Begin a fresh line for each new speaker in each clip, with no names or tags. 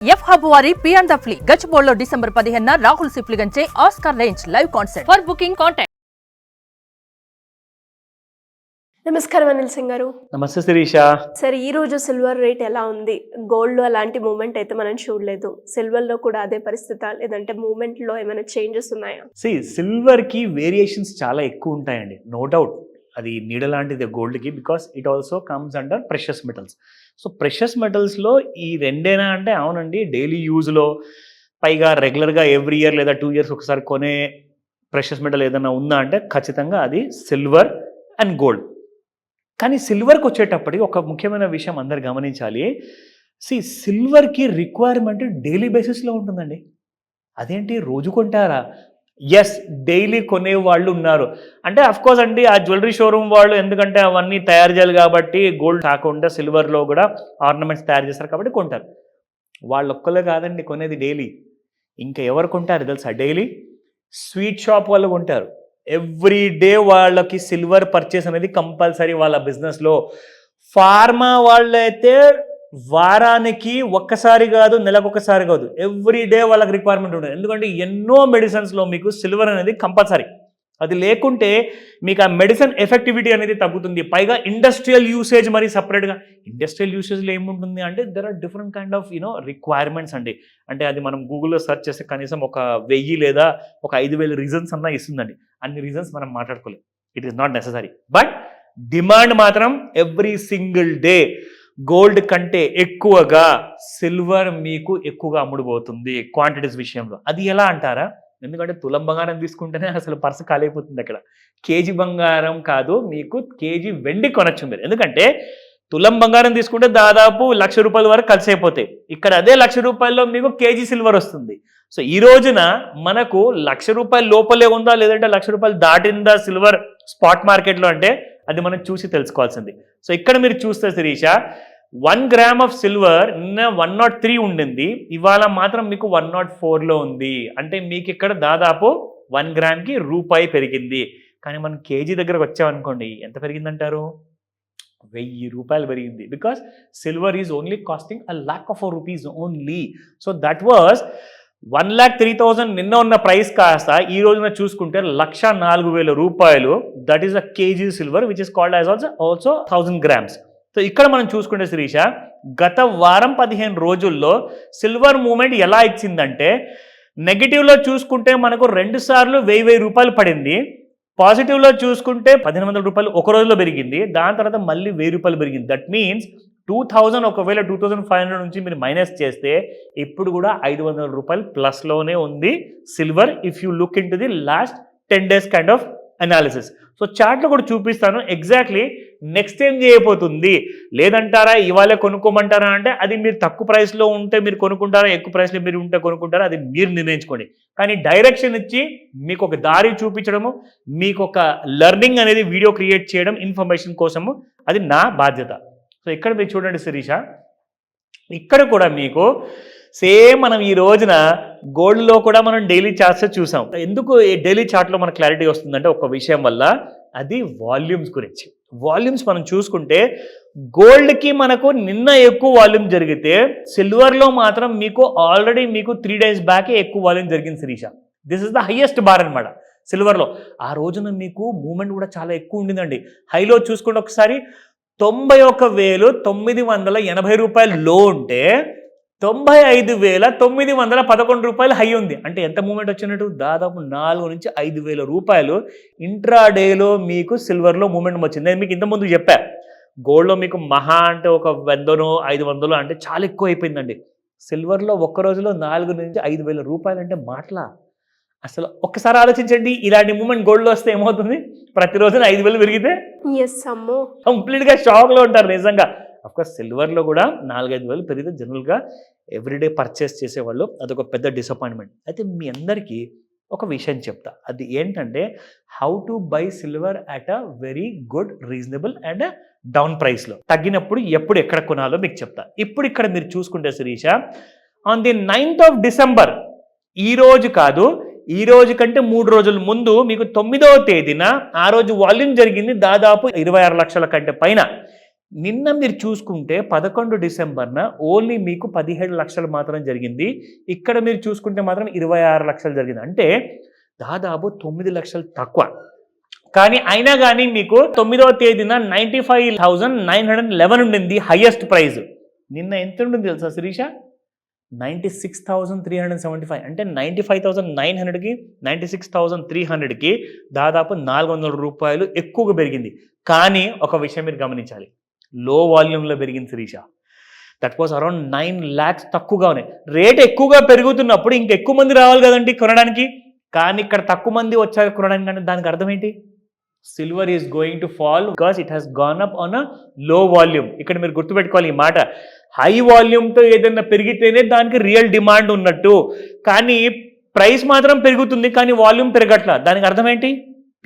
F hub వారి పియాన్ ద ఫ్లీ గచ్చిబౌలిలో డిసెంబర్ 15న రాహుల్ సిప్లిగంచే Oscar range live concert. For booking contact.
నమస్కారం అనిల్ సింగ్ గారు.
నమస్తే శిరీష.
సరే, ఈ రోజు సిల్వర్ రేట్ ఎలా ఉంది? గోల్డ్ లో అలాంటి మూమెంట్ అయితే మనం చూడలేదు. సిల్వర్ లో కూడా అదే పరిస్థితి, లేదంటే మూమెంట్ లో ఏమైనా చేంజెస్ ఉన్నాయా?
సిల్వర్ కి వేరియేషన్స్ చాలా ఎక్కువ ఉంటాయండి, నో డౌట్. అది నీడ లాంటిది గోల్డ్కి, because it also comes under precious metals. So precious మెటల్స్లో ఈ రెండేనా అంటే అవునండి, డైలీ యూజ్లో పైగా రెగ్యులర్గా ఎవ్రీ ఇయర్ లేదా 2 years ఒకసారి కొనే ప్రెషస్ మెటల్ ఏదైనా ఉందా అంటే ఖచ్చితంగా అది సిల్వర్ అండ్ గోల్డ్. కానీ సిల్వర్కి వచ్చేటప్పటికి ఒక ముఖ్యమైన విషయం అందరు గమనించాలి. సిల్వర్కి రిక్వైర్మెంట్ డైలీ బేసిస్లో ఉంటుందండి. అదేంటి రోజు కొంటారా? ఎస్, డైలీ కొనే వాళ్ళు ఉన్నారు. అంటే అఫ్కోర్స్ అండి, ఆ జ్యువెలరీ షోరూమ్ వాళ్ళు ఎందుకంటే అవన్నీ తయారు చేయాలి కాబట్టి గోల్డ్ కాకుండా సిల్వర్లో కూడా ఆర్నమెంట్స్ తయారు చేస్తారు కాబట్టి కొంటారు. వాళ్ళు ఒక్కలే కాదండి కొనేది డైలీ. ఇంకా ఎవరు కొంటారు తెలుసా? డైలీ స్వీట్ షాప్ వాళ్ళు కొంటారు. ఎవ్రీ డే వాళ్ళకి సిల్వర్ పర్చేస్ అనేది కంపల్సరీ వాళ్ళ బిజినెస్లో. ఫార్మా వాళ్ళైతే వారానికి ఒక్కసారి కాదు, నెలకొకసారి కాదు, ఎవ్రీ డే వాళ్ళకి రిక్వైర్మెంట్ ఉంటుంది. ఎందుకంటే ఎన్నో మెడిసిన్స్లో మీకు సిల్వర్ అనేది కంపల్సరీ. అది లేకుంటే మీకు ఆ మెడిసిన్ ఎఫెక్టివిటీ అనేది తగ్గుతుంది. పైగా ఇండస్ట్రియల్ యూసేజ్ మరి సపరేట్గా. ఇండస్ట్రియల్ యూసేజ్లో ఏముంటుంది అంటే there are different kind of requirements అండి. అంటే అది మనం గూగుల్లో సెర్చ్ చేస్తే కనీసం ఒక 1000 లేదా ఒక 5000 రీజన్స్ అన్నా ఇస్తుందండి. అన్ని రీజన్స్ మనం మాట్లాడుకోలేం, it is not necessary. But demand మాత్రం ఎవ్రీ సింగిల్ డే గోల్డ్ కంటే ఎక్కువగా సిల్వర్ మీకు ఎక్కువగా అమ్ముడుపోతుంది క్వాంటిటీస్ విషయంలో. అది ఎలా అంటారా? ఎందుకంటే తులం బంగారం తీసుకుంటేనే అసలు పర్సు ఖాళీ అయిపోతుంది. అక్కడ కేజీ బంగారం కాదు, మీకు కేజీ వెండి కొనొచ్చు మీరు. ఎందుకంటే తులం బంగారం తీసుకుంటే దాదాపు 1,00,000 రూపాయల వరకు ఖర్చు అయిపోతాయి. ఇక్కడ అదే 1,00,000 రూపాయల్లో మీకు కేజీ సిల్వర్ వస్తుంది. సో ఈ రోజున మనకు 1,00,000 రూపాయల లోపలే ఉందా లేదంటే 1,00,000 రూపాయలు దాటిందా సిల్వర్ స్పాట్ మార్కెట్లో అంటే అది మనం చూసి తెలుసుకోవాల్సింది. సో ఇక్కడ మీరు చూస్తే శిరీష, 1 గ్రామ్ ఆఫ్ సిల్వర్ నిన్న 103 ఉండింది, ఇవాళ మాత్రం మీకు 104లో ఉంది. అంటే మీకు ఇక్కడ దాదాపు 1 గ్రామ్కి రూపాయి పెరిగింది. కానీ మనం కేజీ దగ్గరకు వచ్చామనుకోండి, ఎంత పెరిగిందంటారు? 1000 రూపాయలు పెరిగింది. Because silver is only costing ₹1,00,000 only. So that was 1,03,000 నిన్న ఉన్న ప్రైస్ కాస్త ఈ రోజున చూసుకుంటే 1,04,000 రూపాయలు. That is a KG silver which is called as also 1000 grams. So ఇక్కడ మనం చూసుకుంటే శిరీష, గత వారం 15 రోజుల్లో సిల్వర్ మూమెంట్ ఎలా ఇచ్చిందంటే, నెగిటివ్లో చూసుకుంటే మనకు 2 సార్లు 1000 రూపాయలు పడింది. పాజిటివ్లో చూసుకుంటే 1,500 రూపాయలు ఒక రోజులో పెరిగింది. దాని తర్వాత మళ్ళీ 1000 రూపాయలు పెరిగింది. దట్ మీన్స్ 2000, ఒకవేళ 2500 నుంచి మీరు మైనస్ చేస్తే ఇప్పుడు కూడా 500 రూపాయలు ప్లస్లోనే ఉంది silver, if you look into the last 10 days kind of analysis. So చార్ట్లో కూడా చూపిస్తాను ఎగ్జాక్ట్లీ నెక్స్ట్ ఏం చేయబోతుంది. లేదంటారా ఇవాళ కొనుక్కోమంటారా అంటే అది మీరు తక్కువ ప్రైస్లో ఉంటే మీరు కొనుక్కుంటారా, ఎక్కువ ప్రైస్లో మీరు ఉంటే కొనుక్కుంటారా, అది మీరు నిర్ణయించుకోండి. కానీ డైరెక్షన్ ఇచ్చి మీకు ఒక దారి చూపించడము, మీకు ఒక లెర్నింగ్ అనేది వీడియో క్రియేట్ చేయడం ఇన్ఫర్మేషన్ కోసము, అది నా బాధ్యత. సో ఇక్కడ మీరు చూడండి శిరీష, ఇక్కడ కూడా మీకు సేమ్ మనం ఈ రోజున గోల్డ్లో కూడా మనం డైలీ చార్ట్స్ చూసాం. ఎందుకు ఈ డైలీ చార్ట్లో మనకు క్లారిటీ వస్తుందంటే ఒక విషయం వల్ల, అది వాల్యూమ్స్ గురించి. వాల్యూమ్స్ మనం చూసుకుంటే గోల్డ్కి మనకు నిన్న ఎక్కువ వాల్యూమ్ జరిగితే సిల్వర్లో మాత్రం మీకు ఆల్రెడీ మీకు 3 days బ్యాకే ఎక్కువ వాల్యూమ్ జరిగింది Shirisha. This is the highest bar అనమాట సిల్వర్లో. ఆ రోజున మీకు మూమెంట్ కూడా చాలా ఎక్కువ ఉండిందండి. హైలో చూసుకుంటే ఒకసారి 91,980 రూపాయలు లో ఉంటే 95,911 రూపాయలు హై ఉంది. అంటే ఎంత మూమెంట్ వచ్చినట్టు? దాదాపు 4,000 నుంచి 5,000 రూపాయలు ఇంట్రాడేలో మీకు సిల్వర్లో మూమెంట్ వచ్చింది. నేను మీకు ఇంతకుముందు చెప్పా, గోల్డ్లో మీకు మహా అంటే ఒక 100, 500 అంటే చాలా ఎక్కువ అయిపోయిందండి. సిల్వర్లో ఒక్క రోజులో 4,000 నుంచి 5,000 రూపాయలు అంటే మాటలా? అసలు ఒక్కసారి ఆలోచించండి, ఇలాంటి మూమెంట్ గోల్డ్లో వస్తే ఏమవుతుంది? ప్రతిరోజున 5,000 పెరిగితే కంప్లీట్గా షాక్లో ఉంటారు నిజంగా. అఫ్కోర్స్ సిల్వర్లో కూడా 4-5,000 పెరిగితే జనరల్గా ఎవ్రీడే పర్చేస్ చేసేవాళ్ళు అదొక పెద్ద డిసప్పాయింట్మెంట్. అయితే మీ అందరికీ ఒక విషయం చెప్తా, అది ఏంటంటే how to buy silver at a very good, reasonable and down ప్రైస్లో. తగ్గినప్పుడు ఎప్పుడు ఎక్కడ కొనాలో మీకు చెప్తా. ఇప్పుడు ఇక్కడ మీరు చూసుకుంటే Shirisha, on the 9th of December, ఈ రోజు కాదు, ఈ రోజు కంటే 3 రోజుల ముందు మీకు 9వ తేదీన ఆ రోజు వాల్యూమ్ జరిగింది దాదాపు 26 లక్షల కంటే పైన. నిన్న మీరు చూసుకుంటే 11 డిసెంబర్న ఓన్లీ మీకు 17 లక్షలు మాత్రం జరిగింది. ఇక్కడ మీరు చూసుకుంటే మాత్రం 26 లక్షలు జరిగింది. అంటే దాదాపు 9 లక్షలు తక్కువ. కానీ అయినా కానీ మీకు 9వ తేదీన 95,911 ఉండింది హైయెస్ట్ ప్రైజ్. నిన్న ఎంత ఉంటుంది తెలుసా శిరీష? 96,375. అంటే 95,900కి 96,300కి దాదాపు 400 రూపాయలు ఎక్కువగా పెరిగింది. కానీ ఒక విషయం మీరు గమనించాలి, లో వాల్యూమ్లో పెరిగింది Shirisha. That was around 9 lakhs తక్కువగా ఉన్నాయి. రేట్ ఎక్కువగా పెరుగుతున్నప్పుడు ఇంకెక్కువ మంది రావాలి కదండి కొనడానికి. కానీ ఇక్కడ తక్కువ మంది వచ్చారు కొనడానికి. అంటే దానికి అర్థం ఏంటి? Silver is going to fall because it has gone up on a లో వాల్యూమ్. ఇక్కడ మీరు గుర్తుపెట్టుకోవాలి ఈ మాట. హై వాల్యూమ్తో ఏదైనా పెరిగితేనే దానికి రియల్ డిమాండ్ ఉన్నట్టు. కానీ ప్రైస్ మాత్రం పెరుగుతుంది కానీ వాల్యూమ్ పెరగట్లా. దానికి అర్థం ఏంటి?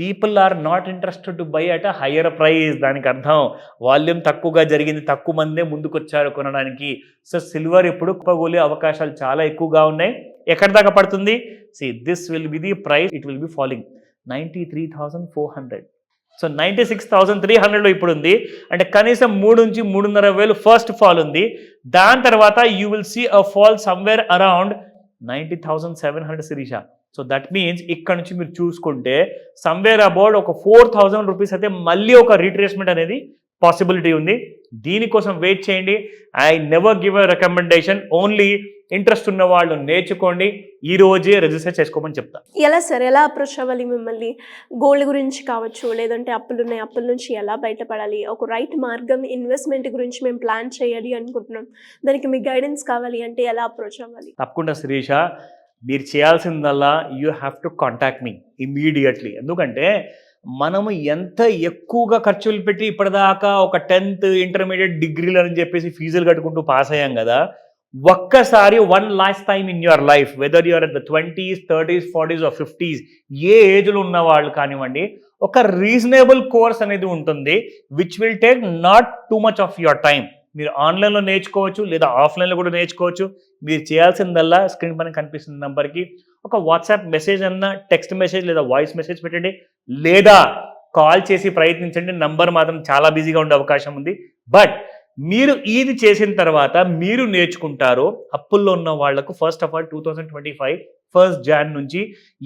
People are not interested to buy at a higher price. దానికి అర్థం వాల్యూమ్ తక్కువగా జరిగింది, తక్కువ మందే ముందుకు వచ్చారు కొనడానికి. సో సిల్వర్ ఇప్పుడు కుప్పగూలే అవకాశాలు చాలా ఎక్కువగా ఉన్నాయి. ఎక్కడి దాకా పడుతుంది? See this will be the price, it will be falling 93,400. So 96,300లో ఇప్పుడు ఉంది. అంటే కనీసం 3 నుంచి 3.5 వేలు ఫస్ట్ ఫాల్ ఉంది. దాని తర్వాత you will see a fall somewhere around 90,700 Shirisha. So that means ఇక్కడ నుంచి మీరు చూసుకుంటే సమ్వేర్ అబౌట్ ఒక 4,000 రూపీస్ అయితే మళ్ళీ ఒక రీట్రేస్మెంట్ అనేది పాసిబిలిటీ ఉంది. దీనికోసం వెయిట్ చేయండి. I never give a recommendation. Only interest ఉన్న వాళ్ళు నేర్చుకోండి, ఈ రోజే రిజిస్టర్ చేసుకోమని చెప్తా.
ఎలా సార్, ఎలా అప్రోచ్ అవ్వాలి మిమ్మల్ని? గోల్డ్ గురించి కావచ్చు, లేదంటే అప్పులు ఉన్నాయి, అప్పుల నుంచి ఎలా బయటపడాలి, ఒక రైట్ మార్గం, ఇన్వెస్ట్మెంట్ గురించి మేము ప్లాన్ చేయాలి అనుకుంటున్నాం, దానికి మీ గైడెన్స్ కావాలి అంటే ఎలా అప్రోచ్ అవ్వాలి?
తప్పకుండా శిరీష, మీరు చేయాల్సిందల్లా you have to contact me immediately. ఎందుకంటే మనము ఎంత ఎక్కువగా ఖర్చులు పెట్టి ఇప్పటిదాకా ఒక 10th ఇంటర్మీడియట్ డిగ్రీలు అని చెప్పేసి ఫీజులు కట్టుకుంటూ పాస్ అయ్యాం కదా. ఒక్కసారి one last time in your life, whether you are at the 20s, 30s, 40s or 50s, ఏ ఏజ్లో ఉన్న వాళ్ళు కానివ్వండి, ఒక రీజనబుల్ కోర్స్ అనేది ఉంటుంది which will take not too much of your time. మీరు ఆన్లైన్లో నేర్చుకోవచ్చు లేదా ఆఫ్లైన్లో కూడా నేర్చుకోవచ్చు. మీరు చేయాల్సిందల్లా స్క్రీన్ పైన కనిపిస్తున్న నెంబర్కి ఒక వాట్సాప్ మెసేజ్ అన్న, టెక్స్ట్ మెసేజ్ లేదా వాయిస్ మెసేజ్ పెట్టండి, లేదా కాల్ చేసి ప్రయత్నించండి. నంబర్ మాత్రం చాలా బిజీగా ఉండే అవకాశం ఉంది. బట్ మీరు ఇది చేసిన తర్వాత మీరు నేర్చుకుంటారు అప్పుల్లో ఉన్న వాళ్లకు first of all 2025 1st Jan నుంచి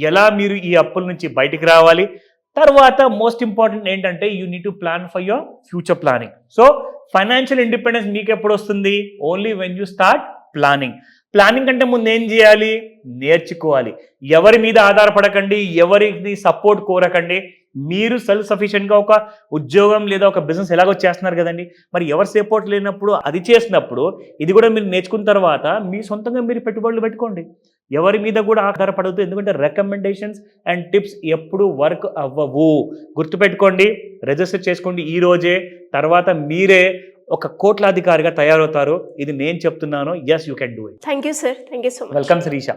ఎలా మీరు ఈ అప్పుల నుంచి బయటికి రావాలి. తర్వాత మోస్ట్ ఇంపార్టెంట్ ఏంటంటే you need to plan for your future planning. So financial independence మీకు ఎప్పుడు వస్తుంది? Only when you start planning. Planning కంటే ముందు ఏం చేయాలి? నేర్చుకోవాలి. ఎవరి మీద ఆధారపడకండి, ఎవరికి సపోర్ట్ కోరకండి. మీరు సెల్ఫ్ సఫిషియెంట్గా ఒక ఉద్యోగం లేదా ఒక బిజినెస్ ఎలాగో చేస్తున్నారు కదండి. మరి ఎవరి సపోర్ట్ లేనప్పుడు అది చేసినప్పుడు ఇది కూడా మీరు నేర్చుకున్న తర్వాత మీ సొంతంగా మీరు పెట్టుబడులు పెట్టుకోండి. ఎవరి మీద కూడా ఆధారపడవద్దు. ఎందుకంటే రికమెండేషన్స్ అండ్ టిప్స్ ఎప్పుడు వర్క్ అవ్వవు. గుర్తుపెట్టుకోండి, రిజిస్టర్ చేసుకోండి ఈ రోజే. తర్వాత మీరే ఒక కోట్లాధికారిగా తయారవుతారు. ఇది నేను చెప్తున్నాను. Yes, you can do it.
Thank you sir, thank you so much.
Welcome Sirisha.